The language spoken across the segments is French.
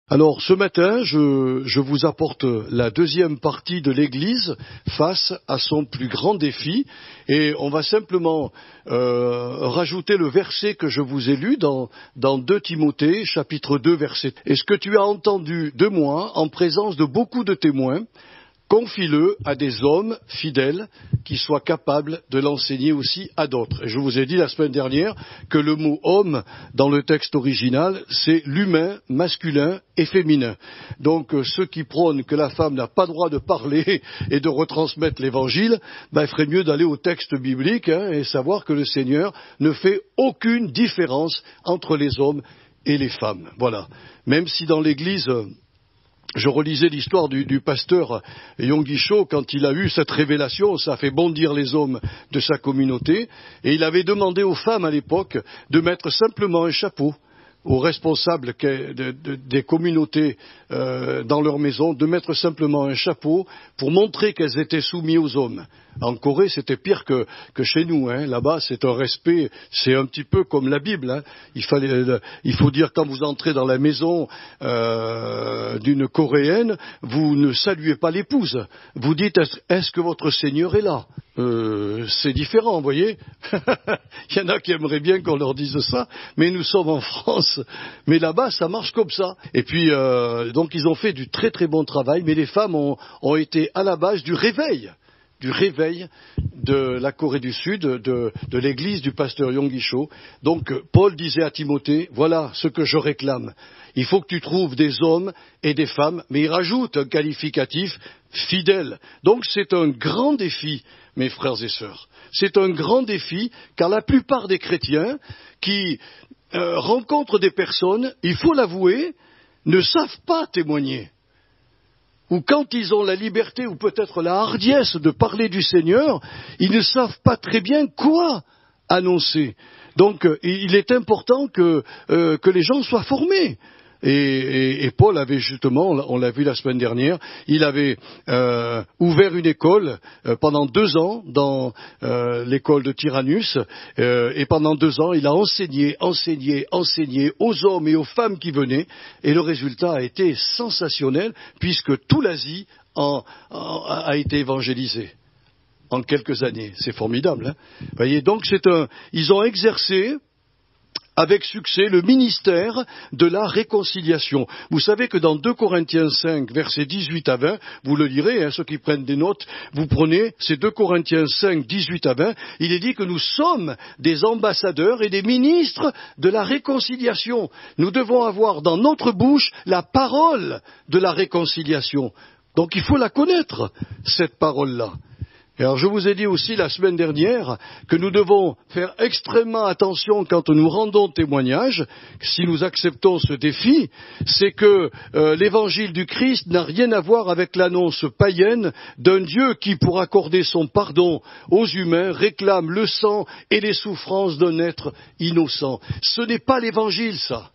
Alors ce matin, je vous apporte la deuxième partie de l'Église face à son plus grand défi, et on va simplement rajouter le verset que je vous ai lu dans 2 Timothée, chapitre 2, verset. Et ce que tu as entendu de moi, en présence de beaucoup de témoins, confie-le à des hommes fidèles qui soient capables de l'enseigner aussi à d'autres. Et je vous ai dit la semaine dernière que le mot homme dans le texte original, c'est l'humain, masculin et féminin. Donc ceux qui prônent que la femme n'a pas le droit de parler et de retransmettre l'évangile, il ferait mieux d'aller au texte biblique et savoir que le Seigneur ne fait aucune différence entre les hommes et les femmes. Voilà. Même si dans l'Église, je relisais l'histoire du pasteur Yonggi Cho quand il a eu cette révélation, ça a fait bondir les hommes de sa communauté, et il avait demandé aux femmes à l'époque de mettre simplement un chapeau aux responsables des communautés dans leur maison, de mettre simplement un chapeau pour montrer qu'elles étaient soumises aux hommes. En Corée, c'était pire que chez nous. Là-bas, c'est un respect, c'est un petit peu comme la Bible. Il faut dire, quand vous entrez dans la maison d'une Coréenne, vous ne saluez pas l'épouse. Vous dites, est-ce que votre Seigneur est là? C'est différent, vous voyez. Il y en a qui aimeraient bien qu'on leur dise ça, mais nous sommes en France. Mais là-bas, ça marche comme ça. Et puis, donc, ils ont fait du très très bon travail, mais les femmes ont été à la base du réveil de la Corée du Sud, de l'église du pasteur Yonggi Cho. Donc, Paul disait à Timothée, voilà ce que je réclame. Il faut que tu trouves des hommes et des femmes, mais il rajoute un qualificatif, fidèles. Donc, c'est un grand défi, mes frères et sœurs. C'est un grand défi, car la plupart des chrétiens qui rencontrent des personnes, il faut l'avouer, ne savent pas témoigner. Ou quand ils ont la liberté ou peut-être la hardiesse de parler du Seigneur, ils ne savent pas très bien quoi annoncer. Donc il est important que les gens soient formés. Et Paul avait justement, on l'a vu la semaine dernière, il avait ouvert une école pendant 2 ans dans l'école de Tyrannus, et pendant 2 ans il a enseigné aux hommes et aux femmes qui venaient, et le résultat a été sensationnel puisque toute l'Asie a été évangélisée en quelques années. C'est formidable, Vous voyez, donc ils ont exercé avec succès le ministère de la réconciliation. Vous savez que dans 2 Corinthiens 5, versets 18 à 20, vous le lirez, ceux qui prennent des notes, vous prenez ces 2 Corinthiens 5, 18 à 20, il est dit que nous sommes des ambassadeurs et des ministres de la réconciliation. Nous devons avoir dans notre bouche la parole de la réconciliation. Donc il faut la connaître, cette parole-là. Et alors je vous ai dit aussi la semaine dernière que nous devons faire extrêmement attention quand nous rendons témoignage, si nous acceptons ce défi, c'est que l'évangile du Christ n'a rien à voir avec l'annonce païenne d'un Dieu qui, pour accorder son pardon aux humains, réclame le sang et les souffrances d'un être innocent. Ce n'est pas l'évangile, ça.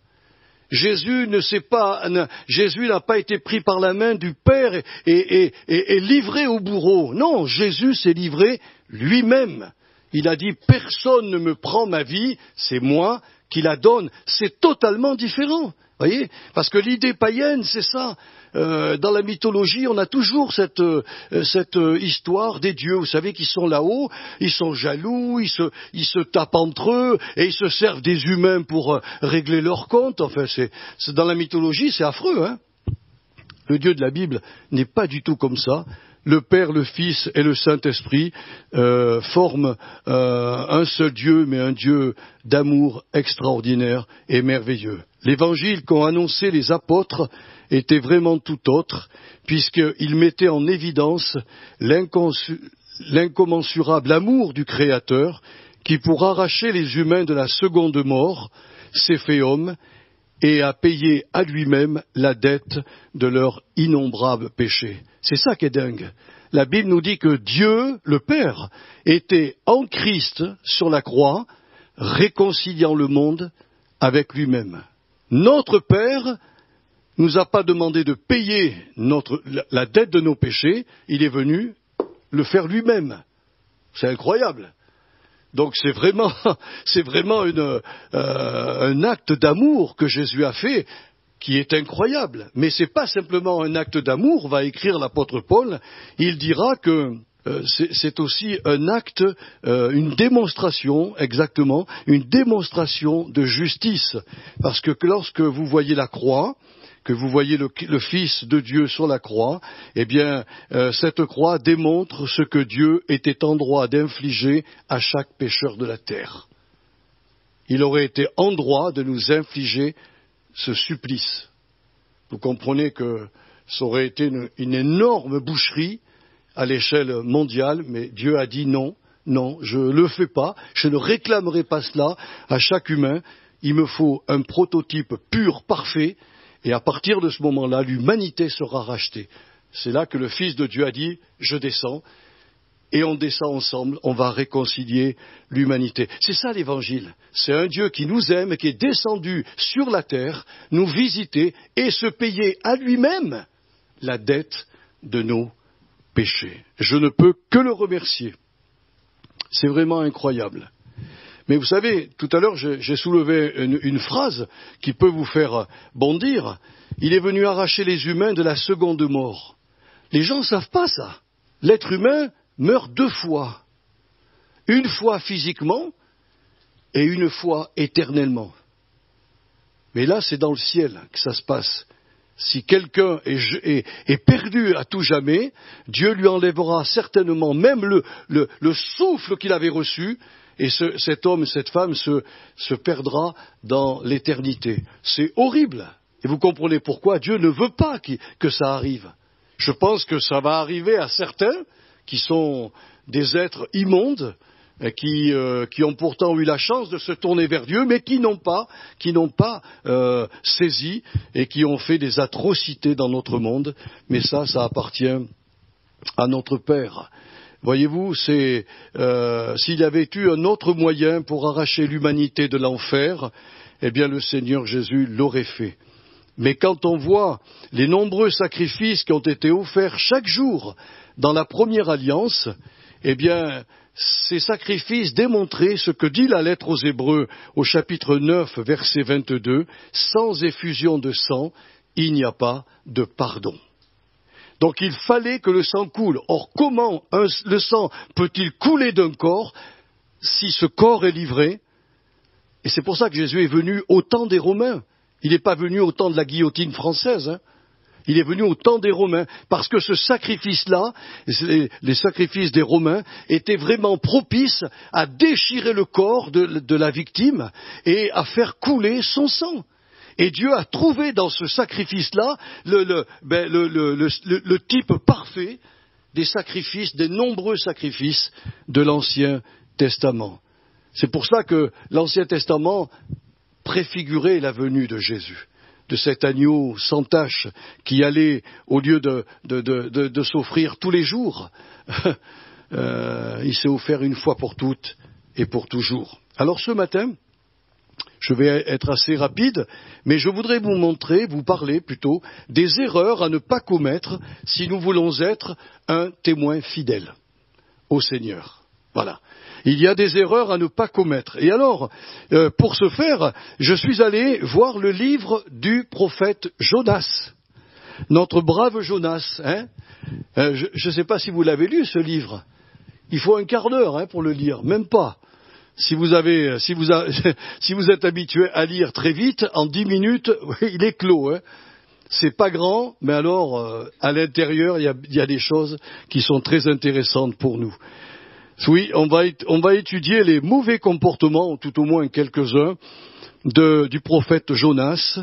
Jésus n'a pas été pris par la main du Père et livré au bourreau. Non, Jésus s'est livré lui-même. Il a dit, personne ne me prend ma vie, c'est moi qui la donne. C'est totalement différent. Voyez, parce que l'idée païenne, c'est ça. Dans la mythologie, on a toujours cette histoire des dieux, vous savez, qui sont là-haut, ils sont jaloux, ils se tapent entre eux, et ils se servent des humains pour régler leurs comptes. Enfin, dans la mythologie, c'est affreux, Le Dieu de la Bible n'est pas du tout comme ça. Le Père, le Fils et le Saint-Esprit forment un seul Dieu, mais un Dieu d'amour extraordinaire et merveilleux. L'évangile qu'ont annoncé les apôtres était vraiment tout autre, puisqu'il mettait en évidence l'incommensurable amour du Créateur, qui, pour arracher les humains de la seconde mort, s'est fait homme et a payé à lui-même la dette de leurs innombrables péchés. C'est ça qui est dingue. La Bible nous dit que Dieu, le Père, était en Christ sur la croix, réconciliant le monde avec lui-même. Notre Père nous a pas demandé de payer la dette de nos péchés, il est venu le faire lui-même. C'est incroyable. Donc c'est vraiment un acte d'amour que Jésus a fait, qui est incroyable. Mais ce n'est pas simplement un acte d'amour, va écrire l'apôtre Paul. Il dira que c'est aussi un acte, une démonstration, exactement, une démonstration de justice. Parce que lorsque vous voyez la croix, que vous voyez le Fils de Dieu sur la croix, eh bien, cette croix démontre ce que Dieu était en droit d'infliger à chaque pécheur de la terre. Il aurait été en droit de nous infliger ce supplice. Vous comprenez que ça aurait été une énorme boucherie à l'échelle mondiale, mais Dieu a dit non, non, je ne le fais pas, je ne réclamerai pas cela à chaque humain, il me faut un prototype pur, parfait, et à partir de ce moment-là, l'humanité sera rachetée. C'est là que le Fils de Dieu a dit, je descends, et on descend ensemble, on va réconcilier l'humanité. C'est ça l'Évangile. C'est un Dieu qui nous aime, qui est descendu sur la terre, nous visiter et se payer à lui-même la dette de nos péchés. Je ne peux que le remercier. C'est vraiment incroyable. Mais vous savez, tout à l'heure, j'ai soulevé une phrase qui peut vous faire bondir. Il est venu arracher les humains de la seconde mort. Les gens ne savent pas ça. L'être humain meurt 2 fois. Une fois physiquement et une fois éternellement. Mais là, c'est dans le ciel que ça se passe. Si quelqu'un est perdu à tout jamais, Dieu lui enlèvera certainement même le souffle qu'il avait reçu, et cet homme, cette femme se perdra dans l'éternité. C'est horrible. Et vous comprenez pourquoi Dieu ne veut pas que ça arrive. Je pense que ça va arriver à certains qui sont des êtres immondes, qui ont pourtant eu la chance de se tourner vers Dieu, mais qui n'ont pas saisi et qui ont fait des atrocités dans notre monde. Mais ça appartient à notre Père. Voyez-vous, s'il y avait eu un autre moyen pour arracher l'humanité de l'enfer, eh bien le Seigneur Jésus l'aurait fait. Mais quand on voit les nombreux sacrifices qui ont été offerts chaque jour dans la première alliance, eh bien, ces sacrifices démontraient ce que dit la lettre aux Hébreux au chapitre 9, verset 22, « Sans effusion de sang, il n'y a pas de pardon ». Donc il fallait que le sang coule. Or, comment le sang peut-il couler d'un corps si ce corps est livré? Et c'est pour ça que Jésus est venu au temps des Romains. Il n'est pas venu au temps de la guillotine française, hein. Il est venu au temps des Romains, parce que ce sacrifice-là, les sacrifices des Romains, étaient vraiment propices à déchirer le corps de la victime et à faire couler son sang. Et Dieu a trouvé dans ce sacrifice-là le type parfait des sacrifices, des nombreux sacrifices de l'Ancien Testament. C'est pour ça que l'Ancien Testament préfigurait la venue de Jésus, de cet agneau sans tache qui allait, au lieu de s'offrir tous les jours, il s'est offert une fois pour toutes et pour toujours. Alors ce matin, je vais être assez rapide, mais je voudrais vous parler plutôt des erreurs à ne pas commettre si nous voulons être un témoin fidèle au Seigneur. Voilà. Il y a des erreurs à ne pas commettre. Et alors, pour ce faire, je suis allé voir le livre du prophète Jonas. Notre brave Jonas. Hein. Je ne sais pas si vous l'avez lu, ce livre. Il faut un quart d'heure pour le lire, même pas. Si vous êtes habitué à lire très vite, en 10 minutes, il est clos. Hein. C'est pas grand, mais alors, à l'intérieur, il y a des choses qui sont très intéressantes pour nous. Oui, on va étudier les mauvais comportements, tout au moins quelques-uns, du prophète Jonas,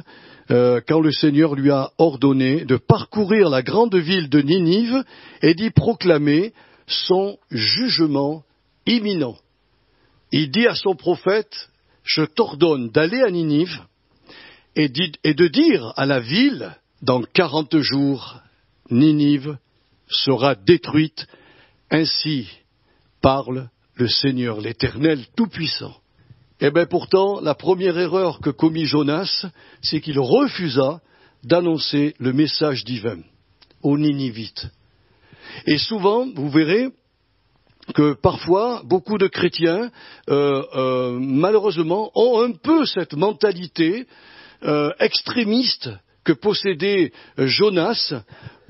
quand le Seigneur lui a ordonné de parcourir la grande ville de Ninive et d'y proclamer son jugement imminent. Il dit à son prophète, je t'ordonne d'aller à Ninive et de dire à la ville, dans 40 jours, Ninive sera détruite, ainsi parle le Seigneur, l'Éternel Tout-Puissant. Eh bien pourtant, la première erreur que commit Jonas, c'est qu'il refusa d'annoncer le message divin aux Ninivites. Et souvent, vous verrez que parfois, beaucoup de chrétiens, malheureusement, ont un peu cette mentalité extrémiste que possédait Jonas,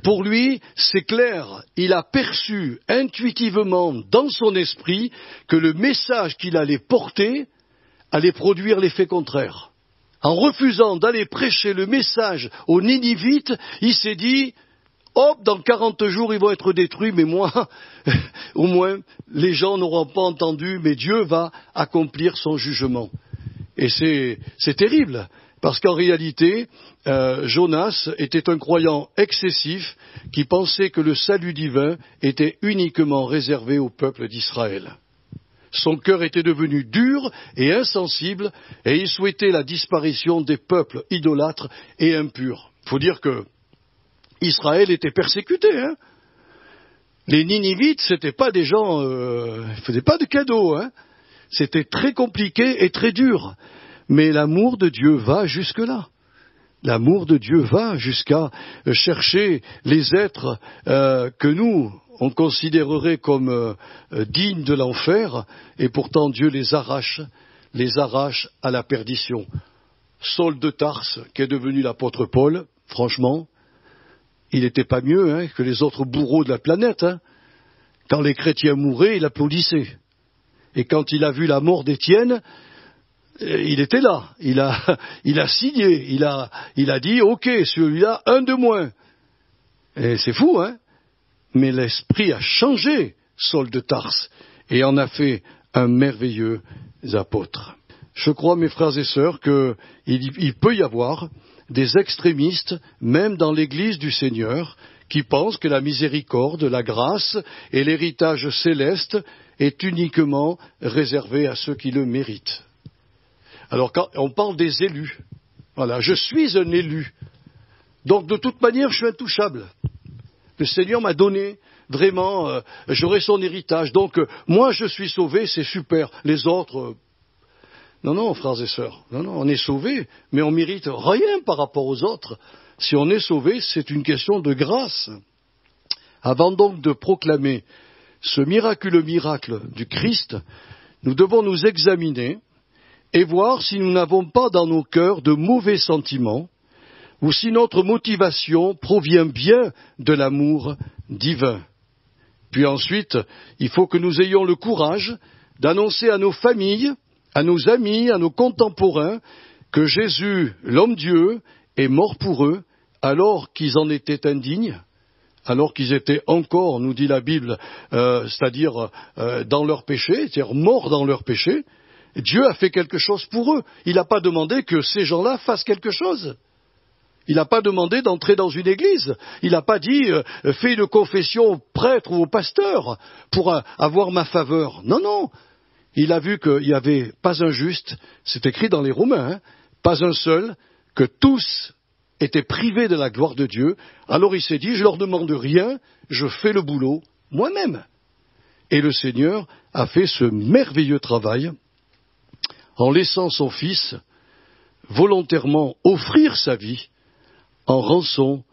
pour lui, c'est clair, il a perçu intuitivement dans son esprit que le message qu'il allait porter allait produire l'effet contraire. En refusant d'aller prêcher le message aux Ninivites, il s'est dit, hop, dans 40 jours ils vont être détruits, mais moi, au moins, les gens n'auront pas entendu, mais Dieu va accomplir son jugement. Et c'est terrible, parce qu'en réalité, Jonas était un croyant excessif qui pensait que le salut divin était uniquement réservé au peuple d'Israël. Son cœur était devenu dur et insensible, et il souhaitait la disparition des peuples idolâtres et impurs. Il faut dire que Israël était persécuté, hein. Les Ninivites, c'était pas des gens, ils faisaient pas de cadeaux, hein. C'était très compliqué et très dur. Mais l'amour de Dieu va jusque-là. L'amour de Dieu va jusqu'à chercher les êtres que nous, on considérerait comme dignes de l'enfer, et pourtant Dieu les arrache à la perdition. Saul de Tarse, qui est devenu l'apôtre Paul, franchement, il n'était pas mieux, hein, que les autres bourreaux de la planète, hein. Quand les chrétiens mouraient, il applaudissait. Et quand il a vu la mort d'Étienne, il était là, il a signé, il a dit, ok, celui-là, un de moins. Et c'est fou, hein. Mais l'esprit a changé Saul de Tarse et en a fait un merveilleux apôtre. Je crois, mes frères et sœurs, qu'il peut y avoir des extrémistes, même dans l'Église du Seigneur, qui pensent que la miséricorde, la grâce et l'héritage céleste est uniquement réservé à ceux qui le méritent. Alors, quand on parle des élus, voilà, je suis un élu, donc de toute manière, je suis intouchable. Le Seigneur m'a donné, vraiment, j'aurai son héritage, donc moi je suis sauvé, c'est super, les autres... Non, frères et sœurs, non, on est sauvés, mais on mérite rien par rapport aux autres. Si on est sauvé, c'est une question de grâce. Avant donc de proclamer ce miraculeux miracle du Christ, nous devons nous examiner et voir si nous n'avons pas dans nos cœurs de mauvais sentiments, ou si notre motivation provient bien de l'amour divin. Puis ensuite, il faut que nous ayons le courage d'annoncer à nos familles, à nos amis, à nos contemporains, que Jésus, l'homme-dieu, est mort pour eux, alors qu'ils en étaient indignes, alors qu'ils étaient encore, nous dit la Bible, c'est-à-dire dans leur péché, c'est-à-dire morts dans leur péché. Dieu a fait quelque chose pour eux. Il n'a pas demandé que ces gens-là fassent quelque chose. Il n'a pas demandé d'entrer dans une église. Il n'a pas dit fais une confession au prêtre ou au pasteur pour avoir ma faveur. Non. Il a vu qu'il n'y avait pas un juste, c'est écrit dans les Romains, hein, pas un seul, que tous étaient privés de la gloire de Dieu. Alors il s'est dit, je leur demande rien, je fais le boulot moi-même. Et le Seigneur a fait ce merveilleux travail en laissant son Fils volontairement offrir sa vie en rançon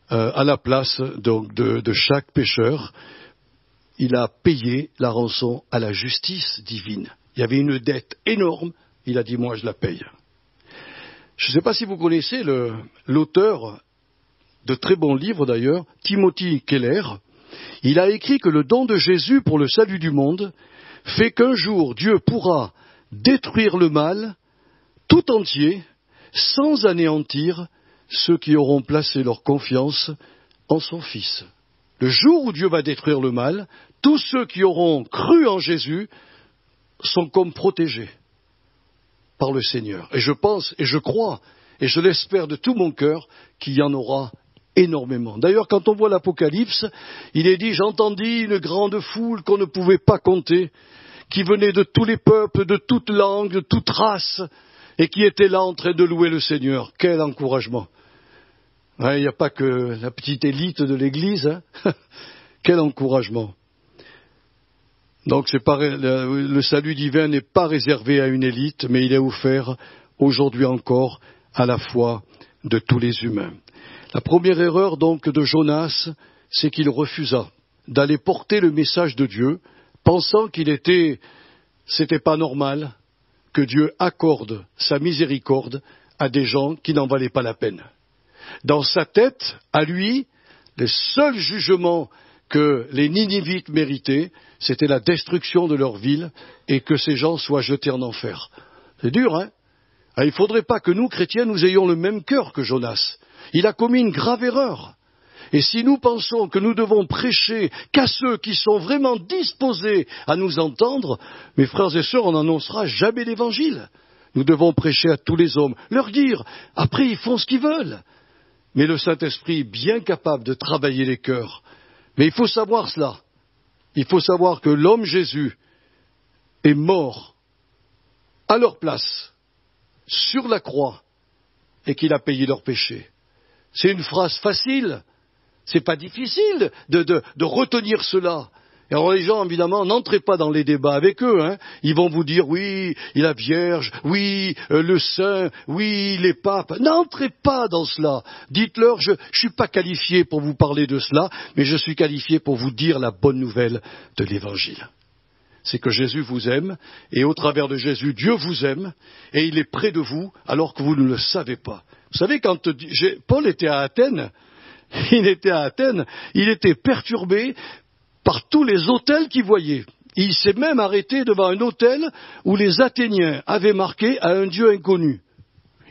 à la place de chaque pécheur. Il a payé la rançon à la justice divine. Il y avait une dette énorme, il a dit moi je la paye. Je ne sais pas si vous connaissez l'auteur de très bons livres d'ailleurs, Timothy Keller. Il a écrit que le don de Jésus pour le salut du monde fait qu'un jour Dieu pourra détruire le mal tout entier sans anéantir ceux qui auront placé leur confiance en son Fils. Le jour où Dieu va détruire le mal, tous ceux qui auront cru en Jésus sont comme protégés par le Seigneur. Et je pense, et je crois, et je l'espère de tout mon cœur, qu'il y en aura énormément. D'ailleurs, quand on voit l'Apocalypse, il est dit, j'entendis une grande foule qu'on ne pouvait pas compter, qui venait de tous les peuples, de toutes langues, de toute race, et qui était là en train de louer le Seigneur. Quel encouragement! Il n'y a pas que la petite élite de l'Église, hein. Quel encouragement! Donc le salut divin n'est pas réservé à une élite, mais il est offert aujourd'hui encore à la foi de tous les humains. La première erreur donc de Jonas, c'est qu'il refusa d'aller porter le message de Dieu, pensant c'était pas normal que Dieu accorde sa miséricorde à des gens qui n'en valaient pas la peine. Dans sa tête, à lui, le seul jugement que les Ninivites méritaient, c'était la destruction de leur ville et que ces gens soient jetés en enfer. C'est dur, hein? Il ne faudrait pas que nous, chrétiens, nous ayons le même cœur que Jonas. Il a commis une grave erreur. Et si nous pensons que nous devons prêcher qu'à ceux qui sont vraiment disposés à nous entendre, mes frères et sœurs, on n'annoncera jamais l'évangile. Nous devons prêcher à tous les hommes, leur dire, après ils font ce qu'ils veulent. Mais le Saint-Esprit est bien capable de travailler les cœurs. Mais il faut savoir cela. Il faut savoir que l'homme Jésus est mort à leur place, sur la croix, et qu'il a payé leurs péchés. C'est une phrase facile. C'est pas difficile de retenir cela. Et alors les gens, évidemment, n'entrez pas dans les débats avec eux. Hein. Ils vont vous dire, oui, la Vierge, oui, le Saint, oui, les papes. N'entrez pas dans cela. Dites-leur, je suis pas qualifié pour vous parler de cela, mais je suis qualifié pour vous dire la bonne nouvelle de l'Évangile. C'est que Jésus vous aime, et au travers de Jésus, Dieu vous aime, et il est près de vous, alors que vous ne le savez pas. Vous savez, quand Paul était à Athènes, il était perturbé par tous les autels qu'il voyait. Il s'est même arrêté devant un autel où les Athéniens avaient marqué à un Dieu inconnu.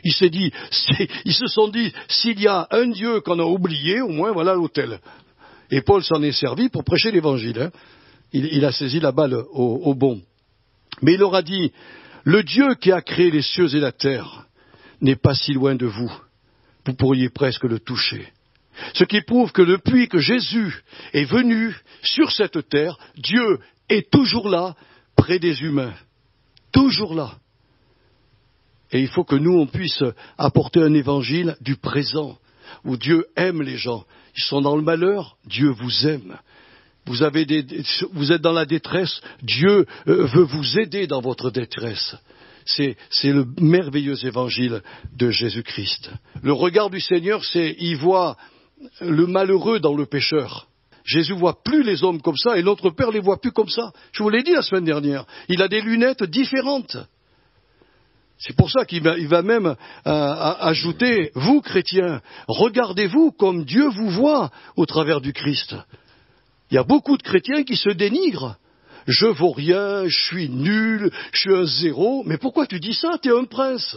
Ils se sont dit, s'il y a un Dieu qu'on a oublié, au moins voilà l'autel. Et Paul s'en est servi pour prêcher l'Évangile. Hein. Il a saisi la balle au bon. Mais il leur a dit, le Dieu qui a créé les cieux et la terre n'est pas si loin de vous. Vous pourriez presque le toucher. Ce qui prouve que depuis que Jésus est venu sur cette terre, Dieu est toujours là, près des humains. Toujours là. Et il faut que nous, on puisse apporter un évangile du présent, où Dieu aime les gens. Ils sont dans le malheur, Dieu vous aime. Vous êtes dans la détresse, Dieu veut vous aider dans votre détresse. C'est le merveilleux évangile de Jésus-Christ. Le regard du Seigneur, il voit le malheureux dans le pécheur. Jésus voit plus les hommes comme ça et notre Père les voit plus comme ça. Je vous l'ai dit la semaine dernière. Il a des lunettes différentes. C'est pour ça qu'il va même ajouter, vous chrétiens, regardez-vous comme Dieu vous voit au travers du Christ. Il y a beaucoup de chrétiens qui se dénigrent. Je vaux rien, je suis nul, je suis un zéro. Mais pourquoi tu dis ça? Tu es un prince.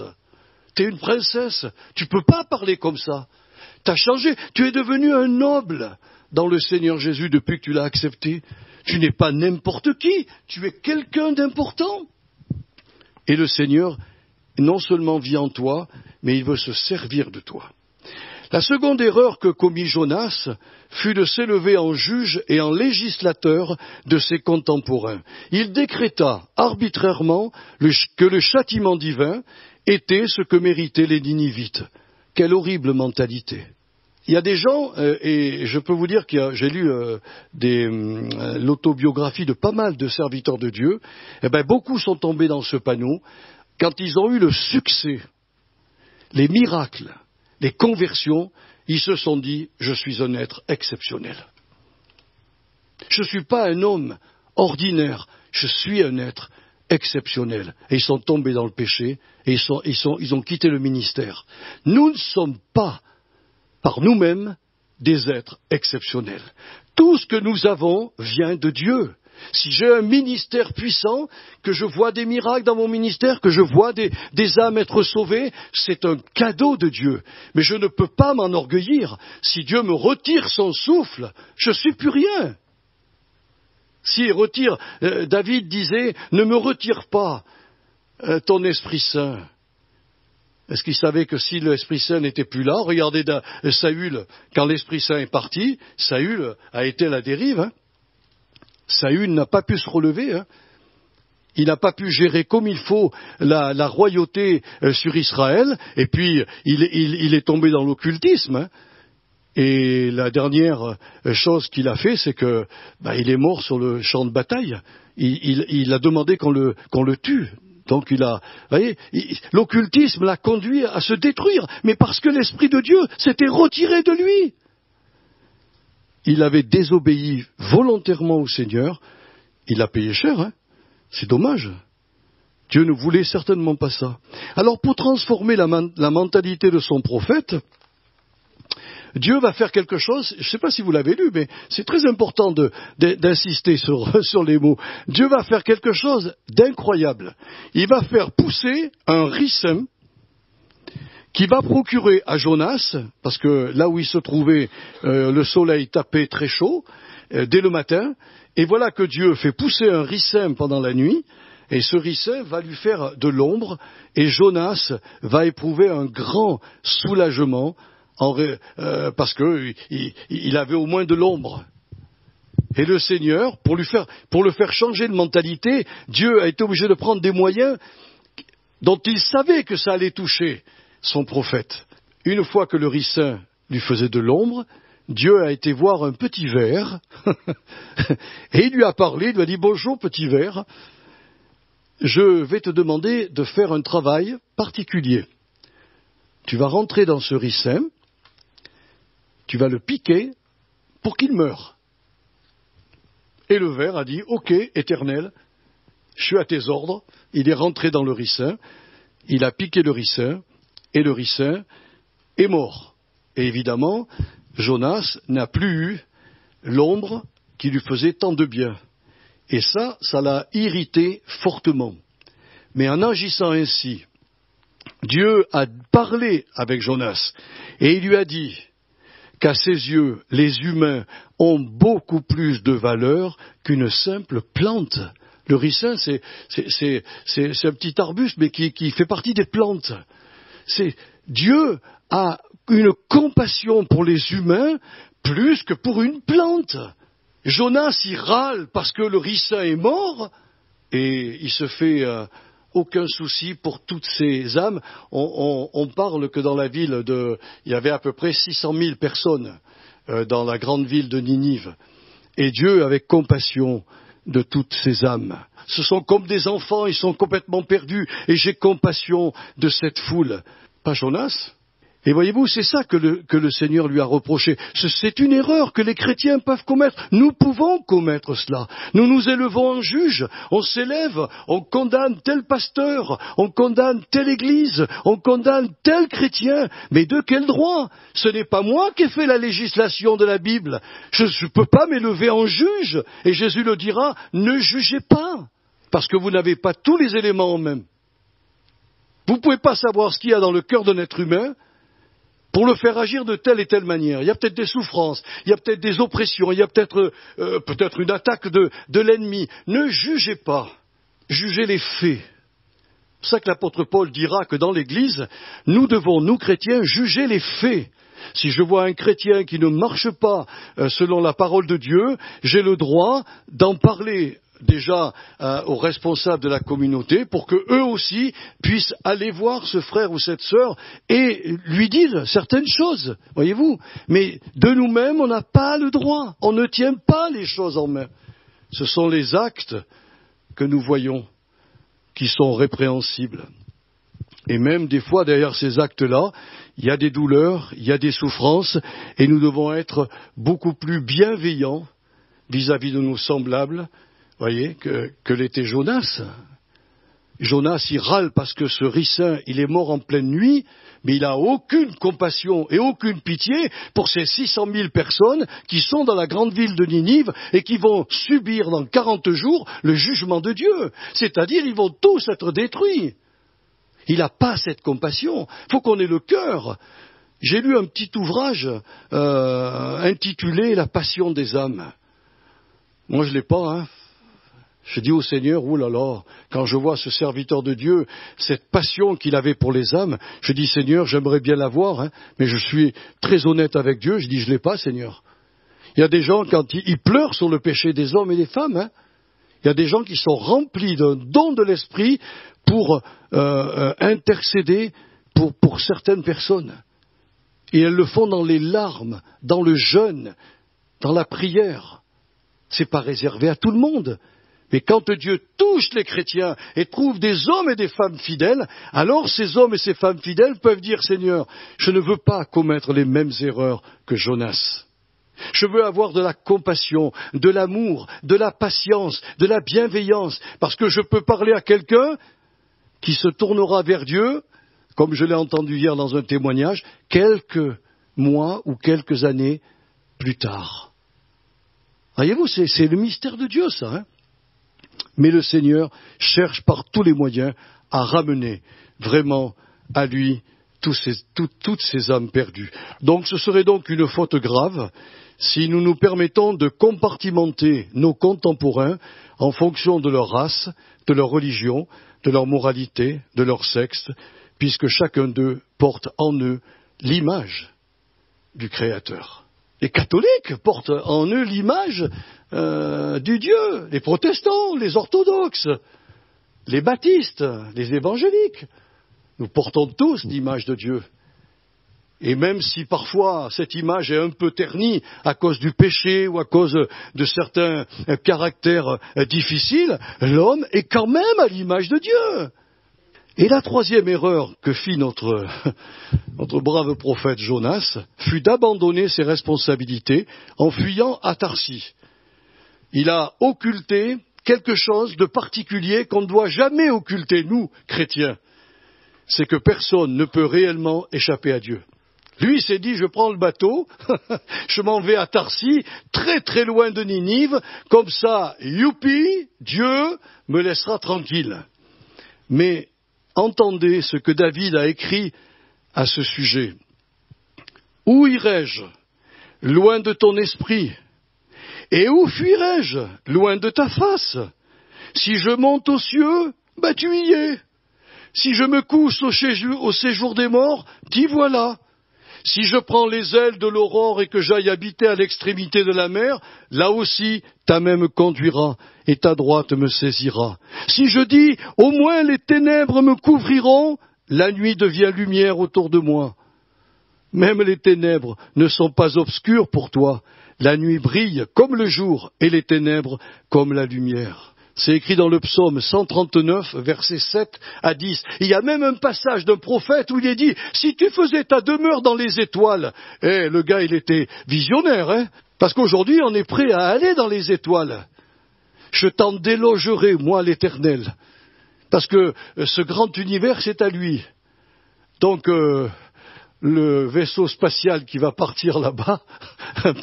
Tu es une princesse. Tu ne peux pas parler comme ça. Tu as changé. Tu es devenu un noble dans le Seigneur Jésus depuis que tu l'as accepté. Tu n'es pas n'importe qui. Tu es quelqu'un d'important. Et le Seigneur, non seulement vit en toi, mais il veut se servir de toi. La seconde erreur que commit Jonas fut de s'élever en juge et en législateur de ses contemporains. Il décréta arbitrairement que le châtiment divin était ce que méritaient les Ninivites. Quelle horrible mentalité! Il y a des gens, et je peux vous dire que j'ai lu l'autobiographie de pas mal de serviteurs de Dieu, beaucoup sont tombés dans ce panneau quand ils ont eu le succès, les miracles, les conversions, ils se sont dit, je suis un être exceptionnel. Je ne suis pas un homme ordinaire, je suis un être exceptionnel. Et ils sont tombés dans le péché et ils ont quitté le ministère. Nous ne sommes pas, par nous-mêmes, des êtres exceptionnels. Tout ce que nous avons vient de Dieu. Si j'ai un ministère puissant, que je vois des miracles dans mon ministère, que je vois des âmes être sauvées, c'est un cadeau de Dieu. Mais je ne peux pas m'enorgueillir. Si Dieu me retire son souffle, je ne suis plus rien. S'il retire, David disait, ne me retire pas ton Esprit Saint. Est-ce qu'il savait que si l'Esprit Saint n'était plus là, regardez Saül, quand l'Esprit Saint est parti, Saül a été à la dérive, hein. Saül n'a pas pu se relever, hein. Il n'a pas pu gérer comme il faut la royauté sur Israël, et puis il est tombé dans l'occultisme. Hein. Et la dernière chose qu'il a fait, c'est que il est mort sur le champ de bataille. Il a demandé qu'on le tue. Donc l'occultisme l'a conduit à se détruire, mais parce que l'Esprit de Dieu s'était retiré de lui. Il avait désobéi volontairement au Seigneur, il a payé cher, hein. C'est dommage. Dieu ne voulait certainement pas ça. Alors pour transformer la mentalité de son prophète, Dieu va faire quelque chose, je ne sais pas si vous l'avez lu, mais c'est très important d'insister sur les mots. Dieu va faire quelque chose d'incroyable. Il va faire pousser un ricin qui va procurer à Jonas, parce que là où il se trouvait, le soleil tapait très chaud, dès le matin, et voilà que Dieu fait pousser un ricin pendant la nuit, et ce ricin va lui faire de l'ombre, et Jonas va éprouver un grand soulagement, parce qu'il avait au moins de l'ombre. Et le Seigneur, pour le faire changer de mentalité, Dieu a été obligé de prendre des moyens dont il savait que ça allait toucher son prophète. Une fois que le ricin lui faisait de l'ombre, Dieu a été voir un petit ver, et il lui a parlé, il lui a dit « Bonjour petit ver, je vais te demander de faire un travail particulier. Tu vas rentrer dans ce ricin, tu vas le piquer pour qu'il meure. » Et le ver a dit « Ok, Éternel, je suis à tes ordres. » Il est rentré dans le ricin, il a piqué le ricin, et le ricin est mort. Et évidemment, Jonas n'a plus eu l'ombre qui lui faisait tant de bien. Et ça l'a irrité fortement. Mais en agissant ainsi, Dieu a parlé avec Jonas, et il lui a dit qu'à ses yeux, les humains ont beaucoup plus de valeur qu'une simple plante. Le ricin, c'est un petit arbuste, mais qui fait partie des plantes. Dieu a une compassion pour les humains plus que pour une plante. Jonas, il râle parce que le ricin est mort, et il se fait aucun souci pour toutes ces âmes. On parle que dans la ville il y avait à peu près 600 000 personnes dans la grande ville de Ninive. Et Dieu avait compassion de toutes ces âmes. Ce sont comme des enfants, ils sont complètement perdus, et j'ai compassion de cette foule. Pas Jonas. Et voyez-vous, c'est ça que le Seigneur lui a reproché. C'est une erreur que les chrétiens peuvent commettre. Nous pouvons commettre cela. Nous nous élevons en juge, on s'élève, on condamne tel pasteur, on condamne telle église, on condamne tel chrétien. Mais de quel droit? Ce n'est pas moi qui ai fait la législation de la Bible. Je ne peux pas m'élever en juge. Et Jésus le dira, ne jugez pas, parce que vous n'avez pas tous les éléments en main. Vous ne pouvez pas savoir ce qu'il y a dans le cœur d'un être humain pour le faire agir de telle et telle manière. Il y a peut-être des souffrances, il y a peut-être des oppressions, il y a peut-être une attaque de l'ennemi. Ne jugez pas, jugez les faits. C'est pour ça que l'apôtre Paul dira que dans l'Église, nous devons, nous chrétiens, juger les faits. Si je vois un chrétien qui ne marche pas selon la parole de Dieu, j'ai le droit d'en parler déjà aux responsables de la communauté pour qu'eux aussi puissent aller voir ce frère ou cette sœur et lui dire certaines choses, voyez-vous. Mais de nous-mêmes, on n'a pas le droit, on ne tient pas les choses en main. Ce sont les actes que nous voyons qui sont répréhensibles. Et même des fois, derrière ces actes-là, il y a des douleurs, il y a des souffrances, et nous devons être beaucoup plus bienveillants vis-à-vis de nos semblables, voyez, que l'était Jonas. Jonas, il râle parce que ce ricin, il est mort en pleine nuit, mais il n'a aucune compassion et aucune pitié pour ces 600 000 personnes qui sont dans la grande ville de Ninive et qui vont subir dans 40 jours le jugement de Dieu. C'est-à-dire, ils vont tous être détruits. Il n'a pas cette compassion. Il faut qu'on ait le cœur. J'ai lu un petit ouvrage intitulé « La passion des âmes ». Moi, je ne l'ai pas, hein. Je dis au Seigneur, oh là là, quand je vois ce serviteur de Dieu, cette passion qu'il avait pour les âmes, je dis, Seigneur, j'aimerais bien l'avoir, hein, mais je suis très honnête avec Dieu, je dis, je ne l'ai pas, Seigneur. Il y a des gens, quand ils pleurent sur le péché des hommes et des femmes, hein, il y a des gens qui sont remplis d'un don de l'esprit pour intercéder pour certaines personnes. Et elles le font dans les larmes, dans le jeûne, dans la prière. C'est pas réservé à tout le monde. Mais quand Dieu touche les chrétiens et trouve des hommes et des femmes fidèles, alors ces hommes et ces femmes fidèles peuvent dire, Seigneur, je ne veux pas commettre les mêmes erreurs que Jonas. Je veux avoir de la compassion, de l'amour, de la patience, de la bienveillance, parce que je peux parler à quelqu'un qui se tournera vers Dieu, comme je l'ai entendu hier dans un témoignage, quelques mois ou quelques années plus tard. Voyez-vous, c'est le mystère de Dieu, ça. Hein. Mais le Seigneur cherche par tous les moyens à ramener vraiment à lui toutes ces âmes perdues. Donc ce serait donc une faute grave si nous nous permettons de compartimenter nos contemporains en fonction de leur race, de leur religion, de leur moralité, de leur sexe, puisque chacun d'eux porte en eux l'image du Créateur. Les catholiques portent en eux l'image du Dieu, les protestants, les orthodoxes, les baptistes, les évangéliques. Nous portons tous l'image de Dieu. Et même si parfois cette image est un peu ternie à cause du péché ou à cause de certains caractères difficiles, l'homme est quand même à l'image de Dieu. Et la troisième erreur que fit notre brave prophète Jonas fut d'abandonner ses responsabilités en fuyant à Tarsis. Il a occulté quelque chose de particulier qu'on ne doit jamais occulter, nous, chrétiens. C'est que personne ne peut réellement échapper à Dieu. Lui s'est dit, je prends le bateau, je m'en vais à Tarsis, très très loin de Ninive, comme ça, youpi, Dieu me laissera tranquille. Mais entendez ce que David a écrit à ce sujet. Où irai-je, loin de ton esprit? Et où fuirai-je, loin de ta face? Si je monte aux cieux, tu y es. Si je me couche au séjour des morts, t'y voilà. Si je prends les ailes de l'aurore et que j'aille habiter à l'extrémité de la mer, là aussi ta main me conduira et ta droite me saisira. Si je dis, au moins les ténèbres me couvriront, la nuit devient lumière autour de moi. Même les ténèbres ne sont pas obscures pour toi. La nuit brille comme le jour et les ténèbres comme la lumière. C'est écrit dans le psaume 139, versets 7 à 10. Il y a même un passage d'un prophète où il est dit, si tu faisais ta demeure dans les étoiles, le gars il était visionnaire, hein, parce qu'aujourd'hui on est prêt à aller dans les étoiles. Je t'en délogerai, moi l'Éternel, parce que ce grand univers c'est à lui. Donc le vaisseau spatial qui va partir là-bas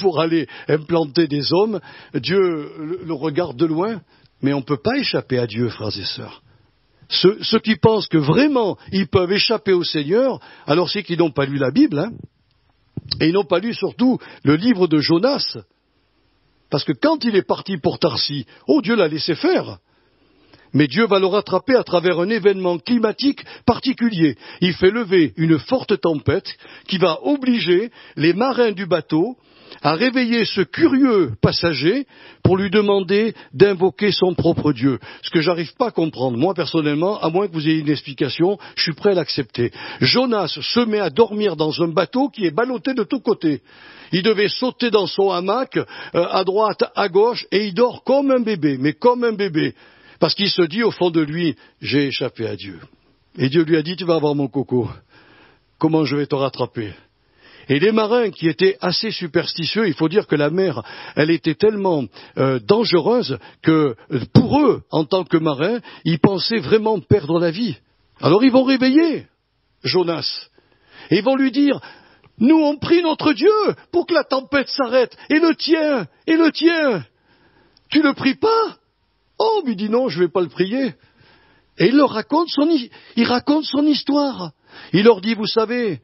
pour aller implanter des hommes, Dieu le regarde de loin. Mais on ne peut pas échapper à Dieu, frères et sœurs. Ceux qui pensent que vraiment ils peuvent échapper au Seigneur, alors c'est qu'ils n'ont pas lu la Bible, hein, et ils n'ont pas lu surtout le livre de Jonas. Parce que quand il est parti pour Tarsis, Dieu l'a laissé faire. Mais Dieu va le rattraper à travers un événement climatique particulier. Il fait lever une forte tempête qui va obliger les marins du bateau à réveiller ce curieux passager pour lui demander d'invoquer son propre Dieu. Ce que j'arrive pas à comprendre, moi personnellement, à moins que vous ayez une explication, je suis prêt à l'accepter. Jonas se met à dormir dans un bateau qui est ballotté de tous côtés. Il devait sauter dans son hamac, à droite, à gauche, et il dort comme un bébé, mais comme un bébé. Parce qu'il se dit au fond de lui, j'ai échappé à Dieu. Et Dieu lui a dit, tu vas avoir mon coco. Comment je vais te rattraper? Et les marins qui étaient assez superstitieux, il faut dire que la mer, elle était tellement dangereuse que pour eux, en tant que marins, ils pensaient vraiment perdre la vie. Alors ils vont réveiller Jonas. Et ils vont lui dire, nous on prie notre Dieu pour que la tempête s'arrête. Et le tien, tu le pries pas? Mais il dit non, je ne vais pas le prier. Et il raconte son histoire. Il leur dit, vous savez,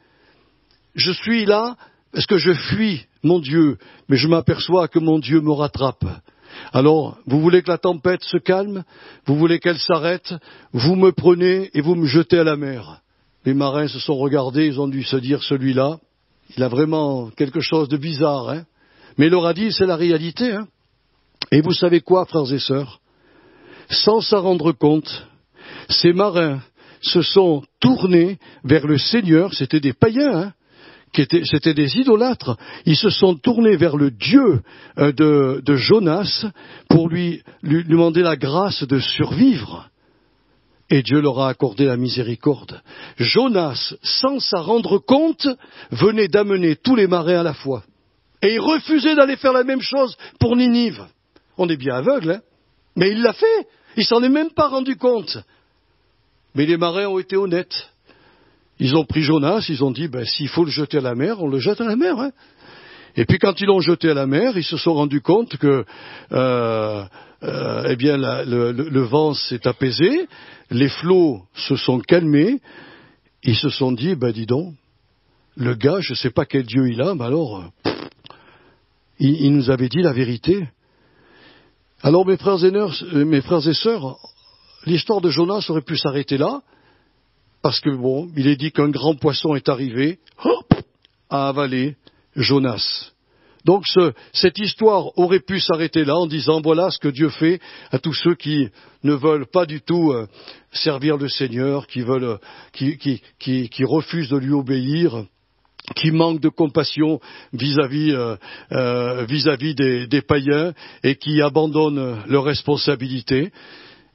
je suis là parce que je fuis mon Dieu, mais je m'aperçois que mon Dieu me rattrape. Alors, vous voulez que la tempête se calme? Vous voulez qu'elle s'arrête? Vous me prenez et vous me jetez à la mer. Les marins se sont regardés, ils ont dû se dire, celui-là, il a vraiment quelque chose de bizarre. Hein, mais il leur a dit, c'est la réalité. Hein. Et vous savez quoi, frères et sœurs? Sans s'en rendre compte, ces marins se sont tournés vers le Seigneur, c'était des païens, hein, c'était des idolâtres. Ils se sont tournés vers le Dieu de Jonas pour lui demander la grâce de survivre. Et Dieu leur a accordé la miséricorde. Jonas, sans s'en rendre compte, venait d'amener tous les marins à la fois. Et il refusait d'aller faire la même chose pour Ninive. On est bien aveugle, hein, mais il l'a fait. Il s'en est même pas rendu compte. Mais les marins ont été honnêtes. Ils ont pris Jonas, ils ont dit, s'il faut le jeter à la mer, on le jette à la mer. Hein. Et puis quand ils l'ont jeté à la mer, ils se sont rendus compte que le vent s'est apaisé, les flots se sont calmés, ils se sont dit, dis donc, le gars, je ne sais pas quel Dieu il a, mais alors, il nous avait dit la vérité. Alors mes frères et sœurs, l'histoire de Jonas aurait pu s'arrêter là, parce que il est dit qu'un grand poisson est arrivé, à avaler Jonas. Donc cette histoire aurait pu s'arrêter là en disant voilà ce que Dieu fait à tous ceux qui ne veulent pas du tout servir le Seigneur, qui refusent de lui obéir, qui manquent de compassion vis-à-vis des païens et qui abandonnent leurs responsabilités.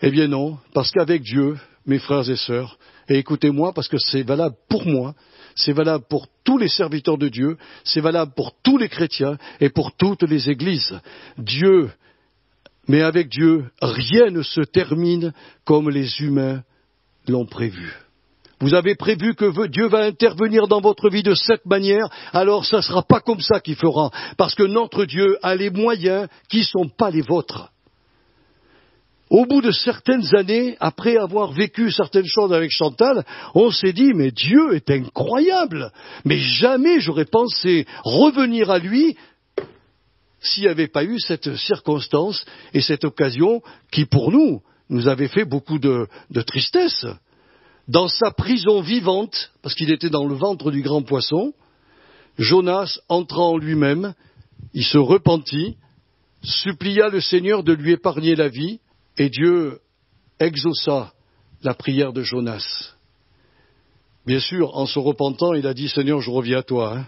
Eh bien non, parce qu'avec Dieu, mes frères et sœurs, et écoutez-moi parce que c'est valable pour moi, c'est valable pour tous les serviteurs de Dieu, c'est valable pour tous les chrétiens et pour toutes les églises. Mais avec Dieu, rien ne se termine comme les humains l'ont prévu. Vous avez prévu que Dieu va intervenir dans votre vie de cette manière, alors ça ne sera pas comme ça qu'il fera, parce que notre Dieu a les moyens qui ne sont pas les vôtres. Au bout de certaines années, après avoir vécu certaines choses avec Chantal, on s'est dit, mais Dieu est incroyable, mais jamais j'aurais pensé revenir à lui s'il n'y avait pas eu cette circonstance et cette occasion qui, pour nous avait fait beaucoup de tristesse. Dans sa prison vivante, parce qu'il était dans le ventre du grand poisson, Jonas entra en lui-même, il se repentit, supplia le Seigneur de lui épargner la vie, et Dieu exauça la prière de Jonas. Bien sûr, en se repentant, il a dit, Seigneur, je reviens à toi.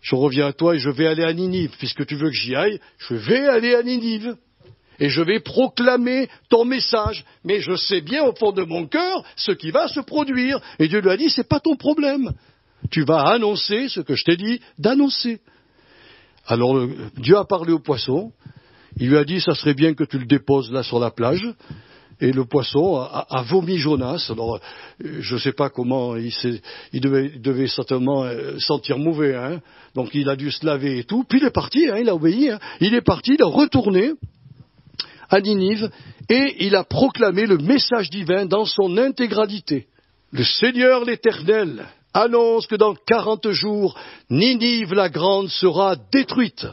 Je reviens à toi et je vais aller à Ninive. Puisque tu veux que j'y aille, je vais aller à Ninive. Et je vais proclamer ton message. Mais je sais bien au fond de mon cœur ce qui va se produire. Et Dieu lui a dit, c'est pas ton problème. Tu vas annoncer ce que je t'ai dit d'annoncer. Alors Dieu a parlé au poisson. Il lui a dit, ça serait bien que tu le déposes là sur la plage. Et le poisson a vomi Jonas. Alors, je ne sais pas comment, il devait certainement sentir mauvais. Hein. Donc il a dû se laver et tout. Puis il est parti, il a obéi. Il est parti, il a retourné à Ninive et il a proclamé le message divin dans son intégralité. Le Seigneur l'Éternel annonce que dans 40 jours, Ninive la grande sera détruite.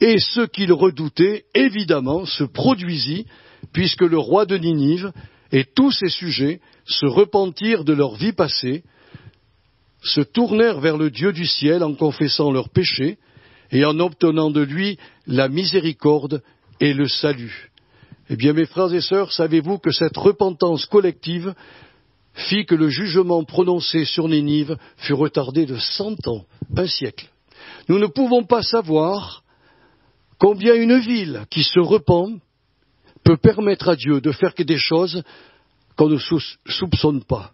Et ce qu'il redoutait, évidemment, se produisit, puisque le roi de Ninive et tous ses sujets se repentirent de leur vie passée, se tournèrent vers le Dieu du ciel en confessant leurs péchés et en obtenant de lui la miséricorde et le salut. Eh bien, mes frères et sœurs, savez-vous que cette repentance collective fit que le jugement prononcé sur Ninive fut retardé de 100 ans, un siècle. Nous ne pouvons pas savoir combien une ville qui se repent peut permettre à Dieu de faire des choses qu'on ne soupçonne pas.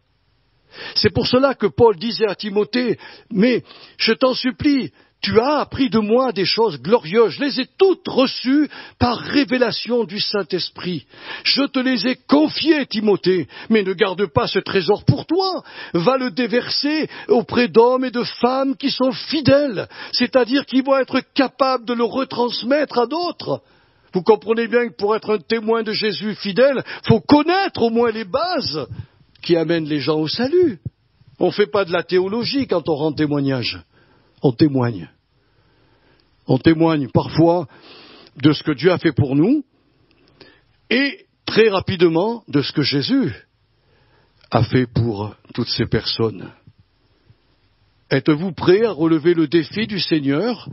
C'est pour cela que Paul disait à Timothée, mais je t'en supplie, tu as appris de moi des choses glorieuses, je les ai toutes reçues par révélation du Saint-Esprit. Je te les ai confiées, Timothée, mais ne garde pas ce trésor pour toi. Va le déverser auprès d'hommes et de femmes qui sont fidèles, c'est-à-dire qui vont être capables de le retransmettre à d'autres. Vous comprenez bien que pour être un témoin de Jésus fidèle, il faut connaître au moins les bases qui amènent les gens au salut. On ne fait pas de la théologie quand on rend témoignage. On témoigne. On témoigne parfois de ce que Dieu a fait pour nous et très rapidement de ce que Jésus a fait pour toutes ces personnes. Êtes-vous prêts à relever le défi du Seigneur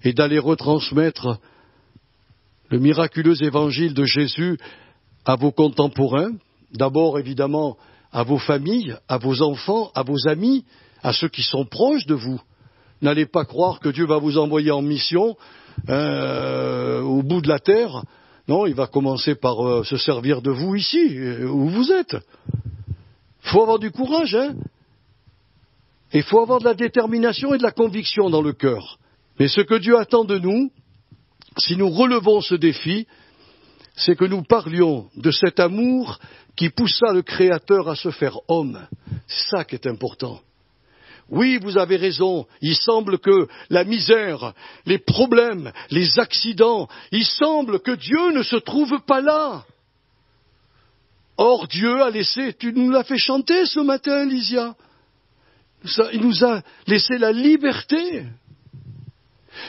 et d'aller retransmettre le miraculeux évangile de Jésus à vos contemporains, d'abord évidemment à vos familles, à vos enfants, à vos amis, à ceux qui sont proches de vous. N'allez pas croire que Dieu va vous envoyer en mission au bout de la terre. Non, il va commencer par se servir de vous ici, où vous êtes. Il faut avoir du courage, hein. Et il faut avoir de la détermination et de la conviction dans le cœur. Mais ce que Dieu attend de nous, si nous relevons ce défi, c'est que nous parlions de cet amour qui poussa le Créateur à se faire homme. C'est ça qui est important. Oui, vous avez raison, il semble que la misère, les problèmes, les accidents, il semble que Dieu ne se trouve pas là. Or, Dieu a laissé, tu nous l'as fait chanter ce matin, Lysia, il nous a laissé la liberté.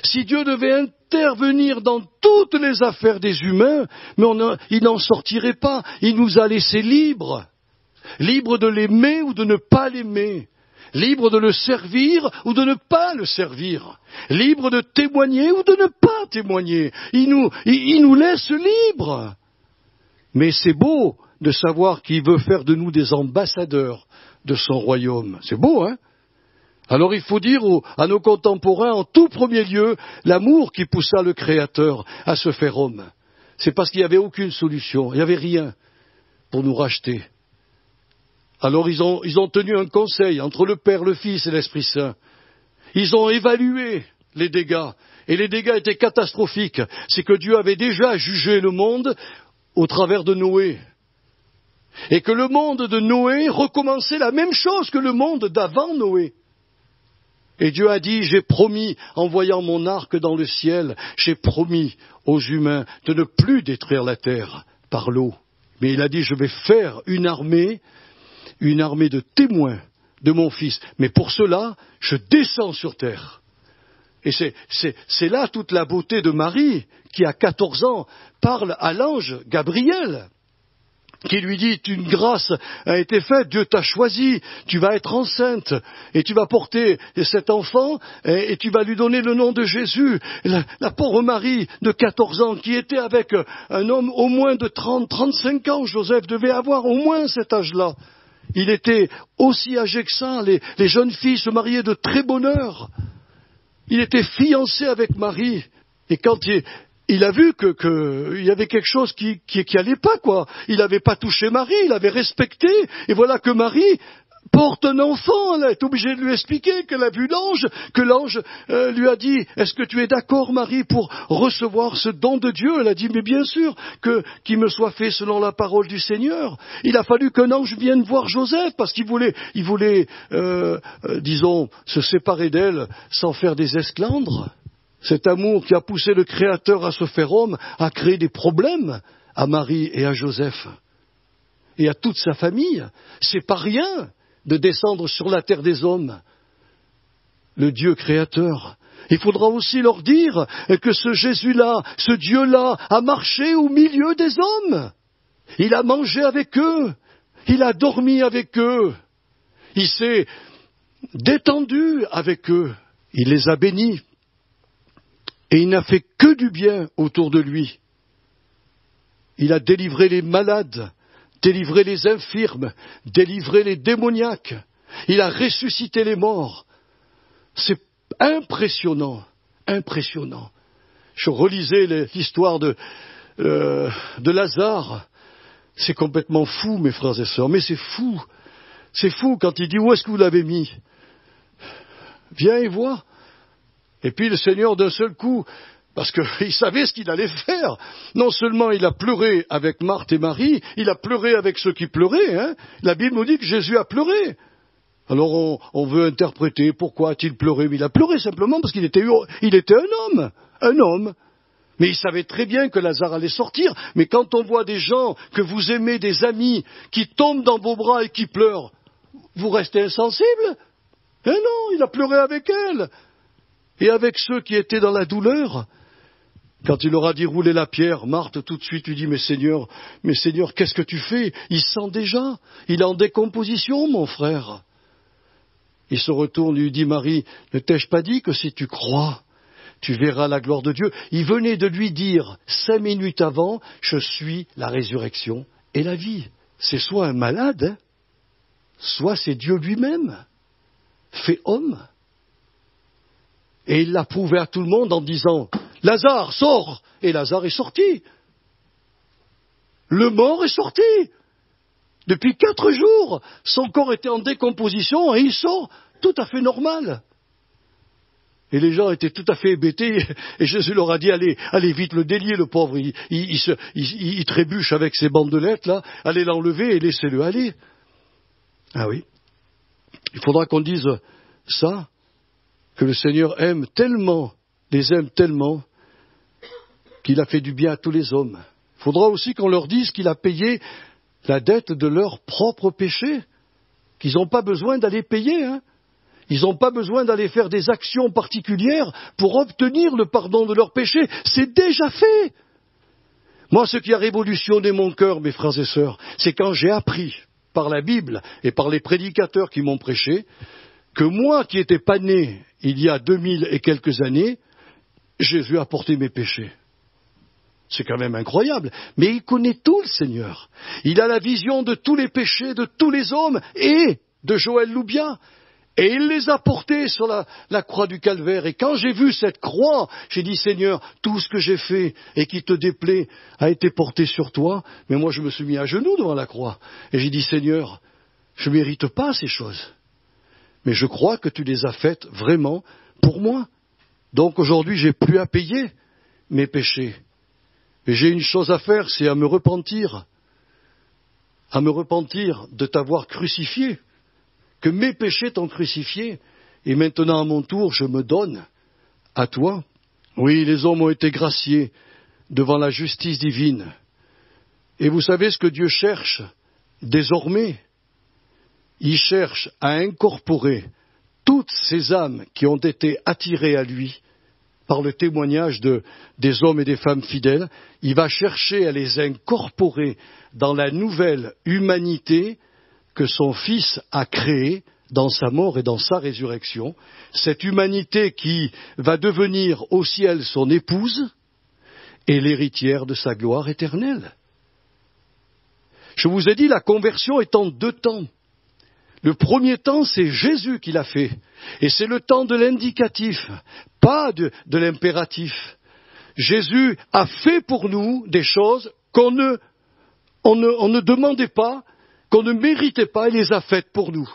Si Dieu devait intervenir dans toutes les affaires des humains, mais il n'en sortirait pas. Il nous a laissés libres. Libres de l'aimer ou de ne pas l'aimer. Libres de le servir ou de ne pas le servir. Libres de témoigner ou de ne pas témoigner. Il nous laisse libres. Mais c'est beau de savoir qu'il veut faire de nous des ambassadeurs de son royaume. C'est beau, hein? Alors il faut dire à nos contemporains, en tout premier lieu, l'amour qui poussa le Créateur à se faire homme. C'est parce qu'il n'y avait aucune solution, il n'y avait rien pour nous racheter. Alors ils ont tenu un conseil entre le Père, le Fils et l'Esprit Saint. Ils ont évalué les dégâts, et les dégâts étaient catastrophiques. C'est que Dieu avait déjà jugé le monde au travers de Noé. Et que le monde de Noé recommençait la même chose que le monde d'avant Noé. Et Dieu a dit, j'ai promis, en voyant mon arc dans le ciel, j'ai promis aux humains de ne plus détruire la terre par l'eau. Mais il a dit, je vais faire une armée de témoins de mon Fils. Mais pour cela, je descends sur terre. Et c'est là toute la beauté de Marie, qui à 14 ans parle à l'ange Gabriel, qui lui dit, une grâce a été faite, Dieu t'a choisi, tu vas être enceinte, et tu vas porter cet enfant, et tu vas lui donner le nom de Jésus. La pauvre Marie de 14 ans, qui était avec un homme au moins de 35 ans, Joseph devait avoir au moins cet âge-là. Il était aussi âgé que ça, les jeunes filles se mariaient de très bonne heure. Il était fiancé avec Marie, et quand il a vu qu'il y avait quelque chose qui allait pas, quoi. Il n'avait pas touché Marie, il avait respecté, et voilà que Marie porte un enfant. Elle est obligée de lui expliquer qu'elle a vu l'ange, que l'ange lui a dit, est-ce que tu es d'accord, Marie, pour recevoir ce don de Dieu? Elle a dit, mais bien sûr, qu'il me soit fait selon la parole du Seigneur. Il a fallu qu'un ange vienne voir Joseph, parce qu'il voulait, disons, se séparer d'elle sans faire des esclandres. Cet amour qui a poussé le Créateur à se faire homme a créé des problèmes à Marie et à Joseph et à toute sa famille. C'est pas rien de descendre sur la terre des hommes, le Dieu Créateur. Il faudra aussi leur dire que ce Jésus-là, ce Dieu-là, a marché au milieu des hommes. Il a mangé avec eux, il a dormi avec eux, il s'est détendu avec eux, il les a bénis. Et il n'a fait que du bien autour de lui. Il a délivré les malades, délivré les infirmes, délivré les démoniaques. Il a ressuscité les morts. C'est impressionnant, impressionnant. Je relisais l'histoire de Lazare. C'est complètement fou, mes frères et sœurs, mais c'est fou. C'est fou quand il dit, où est-ce que vous l'avez mis? Viens et vois. Et puis le Seigneur, d'un seul coup, parce qu'il savait ce qu'il allait faire, non seulement il a pleuré avec Marthe et Marie, il a pleuré avec ceux qui pleuraient. Hein. La Bible nous dit que Jésus a pleuré. Alors on veut interpréter pourquoi a-t-il pleuré, mais il a pleuré simplement parce qu'il était un homme. Mais il savait très bien que Lazare allait sortir. Mais quand on voit des gens que vous aimez, des amis, qui tombent dans vos bras et qui pleurent, vous restez insensible? Eh non, il a pleuré avec elle. Et avec ceux qui étaient dans la douleur, quand il leur a dit rouler la pierre, Marthe tout de suite lui dit, mais Seigneur, qu'est-ce que tu fais? Il sent déjà, il est en décomposition, mon frère. Il se retourne et lui dit, Marie, ne t'ai-je pas dit que si tu crois, tu verras la gloire de Dieu? Il venait de lui dire 5 minutes avant, je suis la résurrection et la vie. C'est soit un malade, hein, soit c'est Dieu lui-même, fait homme. Et il l'a prouvé à tout le monde en disant, Lazare, sors! Et Lazare est sorti. Le mort est sorti. Depuis 4 jours, son corps était en décomposition et il sort tout à fait normal. Et les gens étaient tout à fait hébétés. Et Jésus leur a dit, allez vite le délier, le pauvre. Il trébuche avec ses bandelettes, là. Allez l'enlever et laissez-le aller. Ah oui. Il faudra qu'on dise ça, que le Seigneur aime tellement, les aime tellement, qu'il a fait du bien à tous les hommes. Il faudra aussi qu'on leur dise qu'il a payé la dette de leur propre péché, qu'ils n'ont pas besoin d'aller payer, hein. Ils n'ont pas besoin d'aller faire des actions particulières pour obtenir le pardon de leurs péchés. C'est déjà fait. Moi, ce qui a révolutionné mon cœur, mes frères et sœurs, c'est quand j'ai appris par la Bible et par les prédicateurs qui m'ont prêché, que moi qui n'étais pas né il y a 2000 et quelques années, Jésus a porté mes péchés. C'est quand même incroyable. Mais il connaît tout, le Seigneur. Il a la vision de tous les péchés de tous les hommes et de Joël Loubia. Et il les a portés sur la croix du Calvaire. Et quand j'ai vu cette croix, j'ai dit, Seigneur, tout ce que j'ai fait et qui te déplaît a été porté sur toi. Mais moi, je me suis mis à genoux devant la croix. Et j'ai dit, Seigneur, je ne mérite pas ces choses. Mais je crois que tu les as faites vraiment pour moi. Donc aujourd'hui, j'ai plus à payer mes péchés. Mais j'ai une chose à faire, c'est à me repentir de t'avoir crucifié. Que mes péchés t'ont crucifié, et maintenant à mon tour, je me donne à toi. Oui, les hommes ont été graciés devant la justice divine. Et vous savez ce que Dieu cherche désormais? Il cherche à incorporer toutes ces âmes qui ont été attirées à lui par le témoignage des hommes et des femmes fidèles. Il va chercher à les incorporer dans la nouvelle humanité que son Fils a créé dans sa mort et dans sa résurrection, cette humanité qui va devenir au ciel son épouse et l'héritière de sa gloire éternelle. Je vous ai dit, la conversion est en 2 temps. Le premier temps, c'est Jésus qui l'a fait, et c'est le temps de l'indicatif, pas de l'impératif. Jésus a fait pour nous des choses qu'on ne demandait pas, qu'on ne méritait pas, il les a faites pour nous.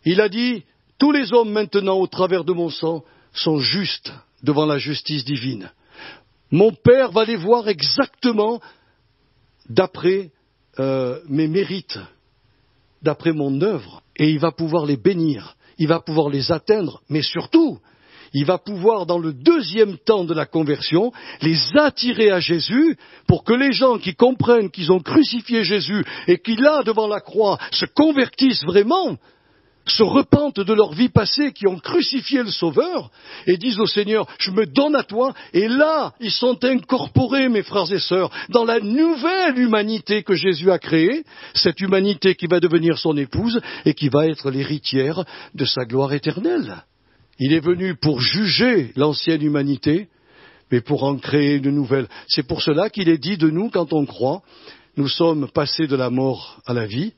Il a dit, tous les hommes maintenant, au travers de mon sang, sont justes devant la justice divine. Mon Père va les voir exactement d'après mes mérites, d'après mon œuvre, et il va pouvoir les bénir, il va pouvoir les atteindre, mais surtout, il va pouvoir, dans le 2e temps de la conversion, les attirer à Jésus pour que les gens qui comprennent qu'ils ont crucifié Jésus et qui, là, devant la croix, se convertissent vraiment, se repentent de leur vie passée, qui ont crucifié le Sauveur, et disent au Seigneur, je me donne à toi, et là, ils sont incorporés, mes frères et sœurs, dans la nouvelle humanité que Jésus a créée, cette humanité qui va devenir son épouse et qui va être l'héritière de sa gloire éternelle. Il est venu pour juger l'ancienne humanité, mais pour en créer une nouvelle. C'est pour cela qu'il est dit de nous, quand on croit, nous sommes passés de la mort à la vie,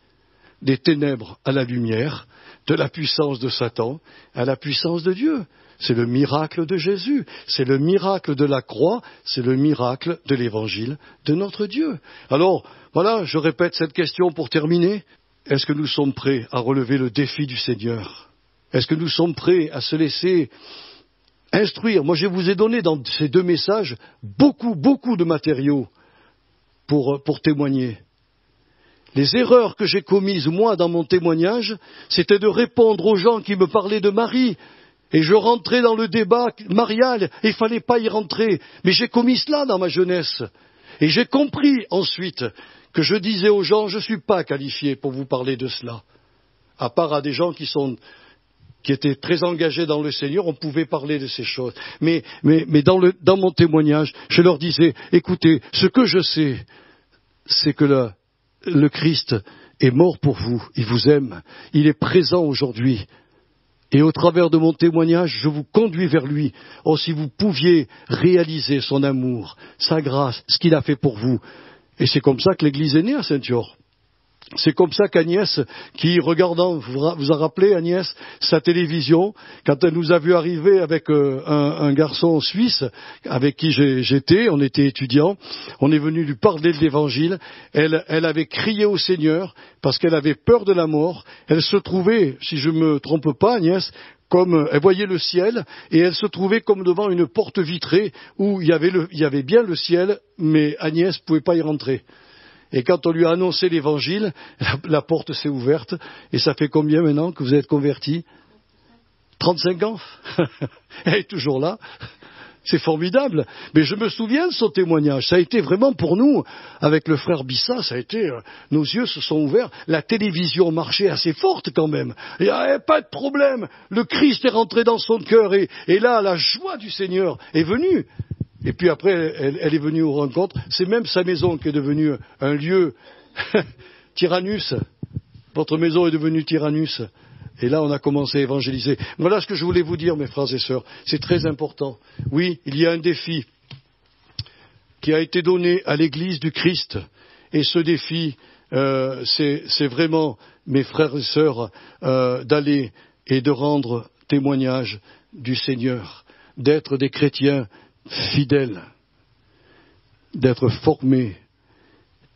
des ténèbres à la lumière, de la puissance de Satan à la puissance de Dieu. C'est le miracle de Jésus, c'est le miracle de la croix, c'est le miracle de l'évangile de notre Dieu. Alors, voilà, je répète cette question pour terminer. Est-ce que nous sommes prêts à relever le défi du Seigneur ? Est-ce que nous sommes prêts à se laisser instruire ? Moi, je vous ai donné dans ces 2 messages beaucoup de matériaux pour témoigner. Les erreurs que j'ai commises, moi, dans mon témoignage, c'était de répondre aux gens qui me parlaient de Marie. Et je rentrais dans le débat marial, et il ne fallait pas y rentrer. Mais j'ai commis cela dans ma jeunesse. Et j'ai compris ensuite que je disais aux gens, je ne suis pas qualifié pour vous parler de cela. À part à des gens qui étaient très engagés dans le Seigneur, on pouvait parler de ces choses. Mais dans mon témoignage, je leur disais, écoutez, ce que je sais, c'est que le Christ est mort pour vous, il vous aime, il est présent aujourd'hui. Et au travers de mon témoignage, je vous conduis vers lui. Oh, si vous pouviez réaliser son amour, sa grâce, ce qu'il a fait pour vous. Et c'est comme ça que l'Église est née à Saint-Yor. C'est comme ça qu'Agnès, qui, regardant, vous a rappelé Agnès, sa télévision, quand elle nous a vu arriver avec un garçon suisse avec qui j'étais, on était étudiants, on est venu lui parler de l'Évangile, elle avait crié au Seigneur parce qu'elle avait peur de la mort, elle se trouvait, si je ne me trompe pas Agnès, comme elle voyait le ciel, et elle se trouvait comme devant une porte vitrée où il y avait bien le ciel, mais Agnès ne pouvait pas y rentrer. Et quand on lui a annoncé l'évangile, la porte s'est ouverte, et ça fait combien maintenant que vous êtes convertis? 35 ans. Elle est toujours là. C'est formidable. Mais je me souviens de son témoignage. Ça a été vraiment pour nous, avec le frère Bissa, ça a été, nos yeux se sont ouverts. La télévision marchait assez forte quand même. Il n'y avait pas de problème. Le Christ est rentré dans son cœur et là, la joie du Seigneur est venue. Et puis après, elle est venue aux rencontres. C'est même sa maison qui est devenue un lieu Tyrannus. Votre maison est devenue Tyrannus. Et là, on a commencé à évangéliser. Voilà ce que je voulais vous dire, mes frères et sœurs. C'est très important. Oui, il y a un défi qui a été donné à l'Église du Christ. Et ce défi, c'est vraiment, mes frères et sœurs, d'aller et de rendre témoignage du Seigneur, d'être des chrétiens fidèles, d'être formés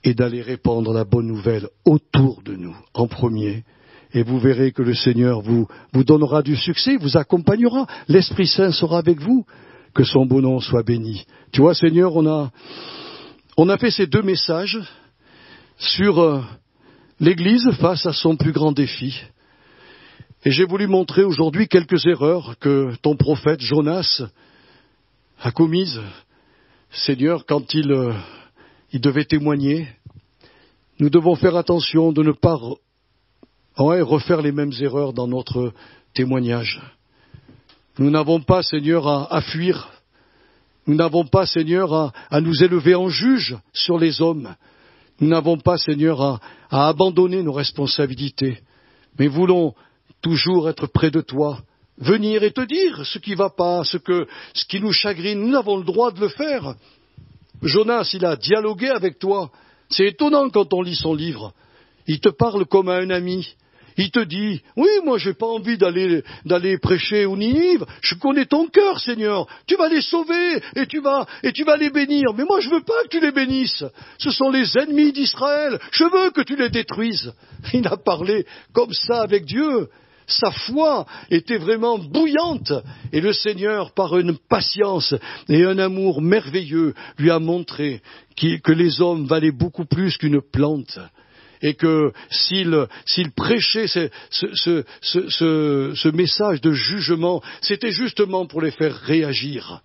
et d'aller répandre la bonne nouvelle autour de nous, en premier. Et vous verrez que le Seigneur vous donnera du succès, vous accompagnera. L'Esprit Saint sera avec vous. Que son beau nom soit béni. Tu vois, Seigneur, on a fait ces 2 messages sur l'Église face à son plus grand défi. Et j'ai voulu montrer aujourd'hui quelques erreurs que ton prophète Jonas a commises. Seigneur, quand il devait témoigner, nous devons faire attention de ne pas refaire les mêmes erreurs dans notre témoignage. Nous n'avons pas, Seigneur, à fuir. Nous n'avons pas, Seigneur, à nous élever en juge sur les hommes. Nous n'avons pas, Seigneur, à abandonner nos responsabilités. Mais voulons toujours être près de toi, venir et te dire ce qui ne va pas, ce qui nous chagrine. Nous avons le droit de le faire. Jonas, il a dialogué avec toi. C'est étonnant quand on lit son livre. Il te parle comme à un ami. Il te dit, oui, moi j'ai pas envie d'aller prêcher aux Ninive. Je connais ton cœur, Seigneur. Tu vas les sauver et tu vas les bénir. Mais moi je veux pas que tu les bénisses. Ce sont les ennemis d'Israël. Je veux que tu les détruises. Il a parlé comme ça avec Dieu. Sa foi était vraiment bouillante. Et le Seigneur, par une patience et un amour merveilleux, lui a montré que les hommes valaient beaucoup plus qu'une plante. Et que s'il prêchait ce message de jugement, c'était justement pour les faire réagir,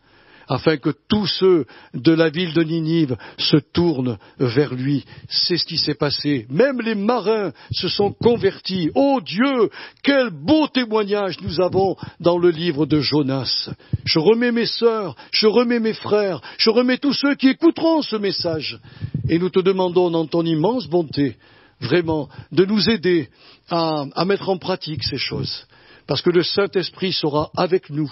afin que tous ceux de la ville de Ninive se tournent vers lui. C'est ce qui s'est passé. Même les marins se sont convertis. Oh Dieu, quel beau témoignage nous avons dans le livre de Jonas. Je remets mes sœurs, je remets mes frères, je remets tous ceux qui écouteront ce message. Et nous te demandons dans ton immense bonté, vraiment, de nous aider à mettre en pratique ces choses. Parce que le Saint-Esprit sera avec nous,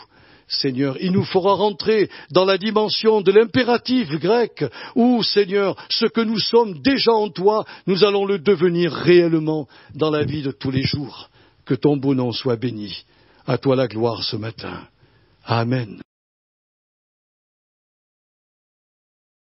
Seigneur. Il nous fera rentrer dans la dimension de l'impératif grec où, Seigneur, ce que nous sommes déjà en toi, nous allons le devenir réellement dans la vie de tous les jours. Que ton beau nom soit béni. À toi la gloire ce matin. Amen.